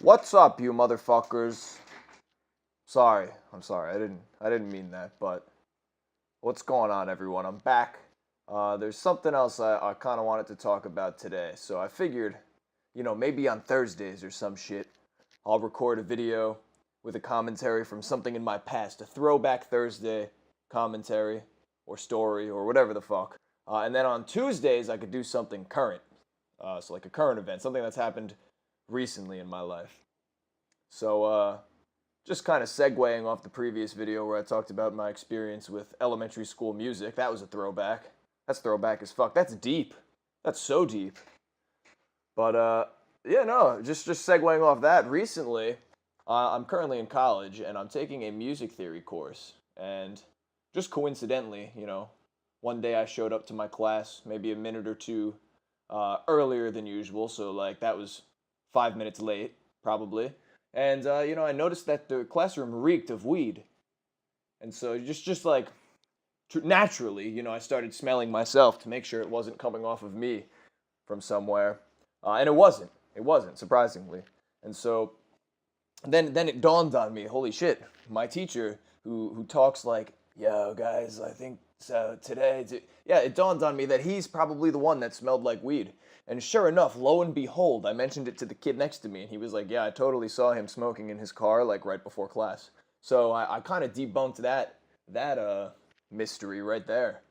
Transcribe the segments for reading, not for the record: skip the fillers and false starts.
What's up, you motherfuckers? I'm sorry. I didn't mean that. But what's going on, everyone? I'm back. There's something else I kind of wanted to talk about today. So I figured, maybe on Thursdays or some shit, I'll record a video with a commentary from something in my past, a throwback Thursday commentary or story or whatever the fuck. And then on Tuesdays, I could do something current. So like a current event, something that's happened recently in my life. So, just kind of segueing off the previous video where I talked about my experience with elementary school music. That was a throwback. That's throwback as fuck. That's deep. That's so deep. But, yeah, no, just segueing off that, recently, I'm currently in college and I'm taking a music theory course. And just coincidentally, one day I showed up to my class maybe a minute or two earlier than usual. So, like, that was 5 minutes late, probably. And I noticed that the classroom reeked of weed, and so just like naturally, I started smelling myself to make sure it wasn't coming off of me from somewhere, and it wasn't. It wasn't, surprisingly. And so then it dawned on me, holy shit, my teacher who talks like, yo guys, I think so today. Yeah, it dawned on me that he's probably the one that smelled like weed. And sure enough, lo and behold, I mentioned it to the kid next to me, and he was like, yeah, I totally saw him smoking in his car, like, right before class. So I kind of debunked that mystery right there.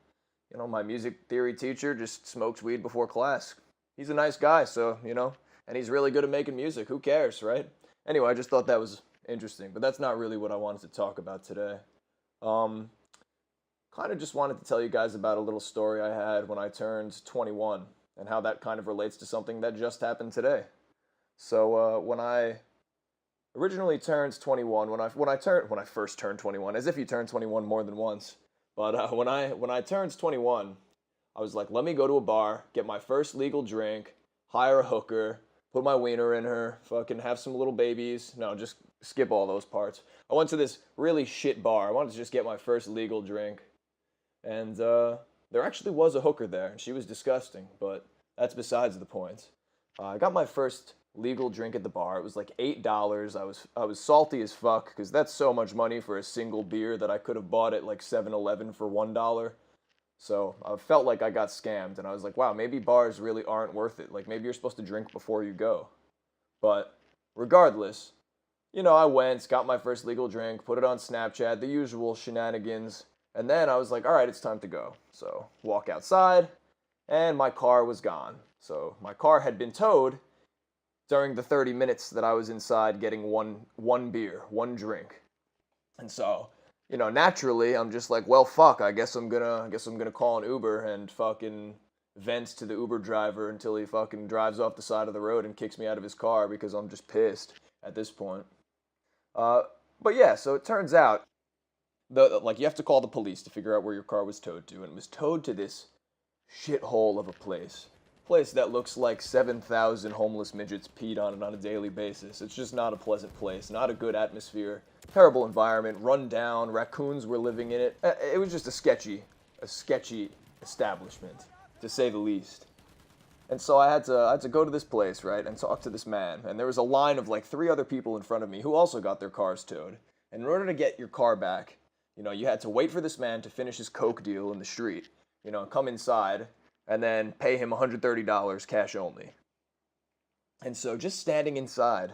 My music theory teacher just smokes weed before class. He's a nice guy, so, and he's really good at making music. Who cares, right? Anyway, I just thought that was interesting, but that's not really what I wanted to talk about today. Kind of just wanted to tell you guys about a little story I had when I turned 21. And how that kind of relates to something that just happened today. So when I originally turned 21, when I first turned 21, as if you turn 21 more than once, but when I turned 21, I was like, let me go to a bar, get my first legal drink, hire a hooker, put my wiener in her, fucking have some little babies. No, just skip all those parts. I went to this really shit bar. I wanted to just get my first legal drink, and there actually was a hooker there, and she was disgusting, but that's besides the point. I got my first legal drink at the bar. It was like $8. I was salty as fuck, because that's so much money for a single beer that I could have bought at like 7-Eleven for $1. So I felt like I got scammed, and I was like, wow, maybe bars really aren't worth it. Like, maybe you're supposed to drink before you go. But regardless, I went, got my first legal drink, put it on Snapchat, the usual shenanigans. And then I was like, all right, it's time to go. So walk outside, and my car was gone. So my car had been towed during the 30 minutes that I was inside getting one beer, one drink. And so, naturally, I'm just like, well, fuck, I guess I'm gonna call an Uber and fucking vent to the Uber driver until he fucking drives off the side of the road and kicks me out of his car because I'm just pissed at this point. But yeah, so it turns out you have to call the police to figure out where your car was towed to, and it was towed to this shithole of a place that looks like 7,000 homeless midgets peed on it on a daily basis. It's just not a pleasant place, not a good atmosphere, terrible environment, run down, raccoons were living in it. It was just a sketchy establishment, to say the least. And so I had to go to this place, right, and talk to this man, and there was a line of like 3 other people in front of me who also got their cars towed. And in order to get your car back, you had to wait for this man to finish his coke deal in the street, come inside, and then pay him $130 cash only. And so just standing inside,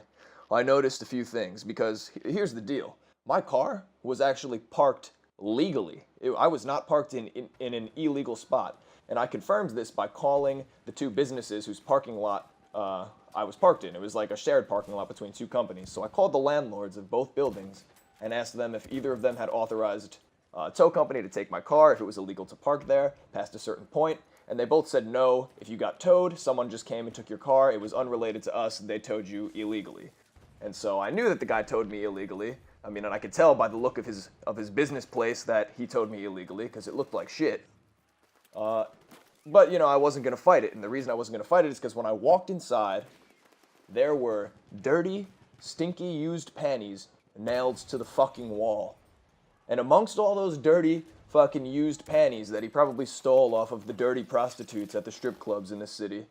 I noticed a few things, because here's the deal. My car was actually parked legally. I was not parked in an illegal spot. And I confirmed this by calling the 2 businesses whose parking lot I was parked in. It was like a shared parking lot between 2 companies. So I called the landlords of both buildings and asked them if either of them had authorized a tow company to take my car, if it was illegal to park there, past a certain point. And they both said no, if you got towed, someone just came and took your car, it was unrelated to us, they towed you illegally. And so I knew that the guy towed me illegally. I mean, and I could tell by the look of his business place that he towed me illegally, because it looked like shit. But, I wasn't going to fight it. And the reason I wasn't going to fight it is because when I walked inside, there were dirty, stinky used panties nailed to the fucking wall. And amongst all those dirty, fucking used panties that he probably stole off of the dirty prostitutes at the strip clubs in this city,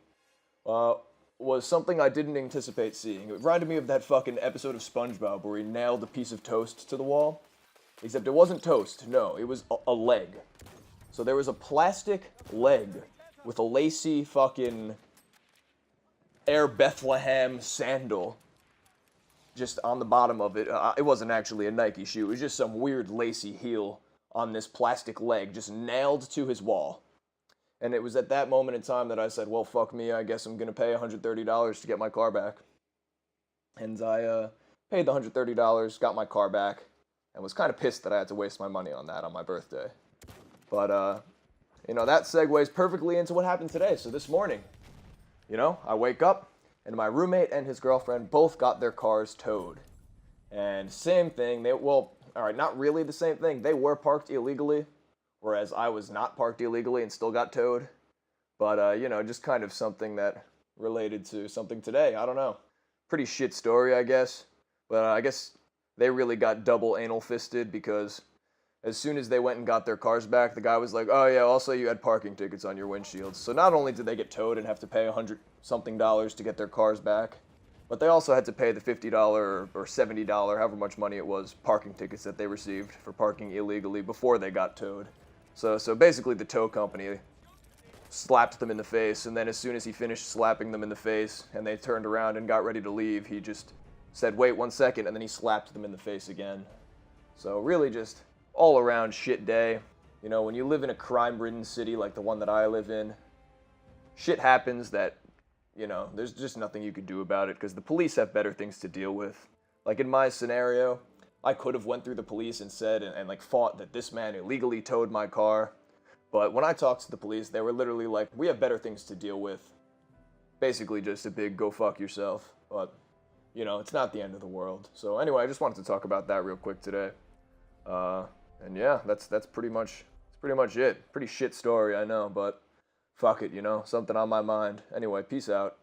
was something I didn't anticipate seeing. It reminded me of that fucking episode of SpongeBob where he nailed a piece of toast to the wall. Except it wasn't toast, no, it was a leg. So there was a plastic leg with a lacy fucking Air Bethlehem sandal just on the bottom of it. It wasn't actually a Nike shoe, it was just some weird lacy heel on this plastic leg, just nailed to his wall. And it was at that moment in time that I said, well, fuck me, I guess I'm gonna pay $130 to get my car back. And I paid the $130, got my car back, and was kind of pissed that I had to waste my money on that on my birthday. But, you know, that segues perfectly into what happened today. So this morning, you know, I wake up, and my roommate and his girlfriend both got their cars towed. And same thing, alright, not really the same thing. They were parked illegally, whereas I was not parked illegally and still got towed. But, you know, just kind of something that related to something today. I don't know. Pretty shit story, I guess. But I guess they really got double anal fisted because as soon as they went and got their cars back, the guy was like, oh yeah, also you had parking tickets on your windshields. So not only did they get towed and have to pay $100-something to get their cars back, but they also had to pay the $50 or $70, however much money it was, parking tickets that they received for parking illegally before they got towed. So basically the tow company slapped them in the face, and then as soon as he finished slapping them in the face and they turned around and got ready to leave, he just said, wait 1 second, and then he slapped them in the face again. So really just all around shit day. You know, when you live in a crime-ridden city like the one that I live in, shit happens that, you know, there's just nothing you could do about it because the police have better things to deal with. Like in my scenario, I could have went through the police and said and like fought that this man illegally towed my car. But when I talked to the police, they were literally like, we have better things to deal with. Basically just a big go fuck yourself. But, you know, it's not the end of the world. So anyway, I just wanted to talk about that real quick today. And yeah, that's pretty much it. Pretty shit story, I know, but fuck it, you know, something on my mind. Anyway, peace out.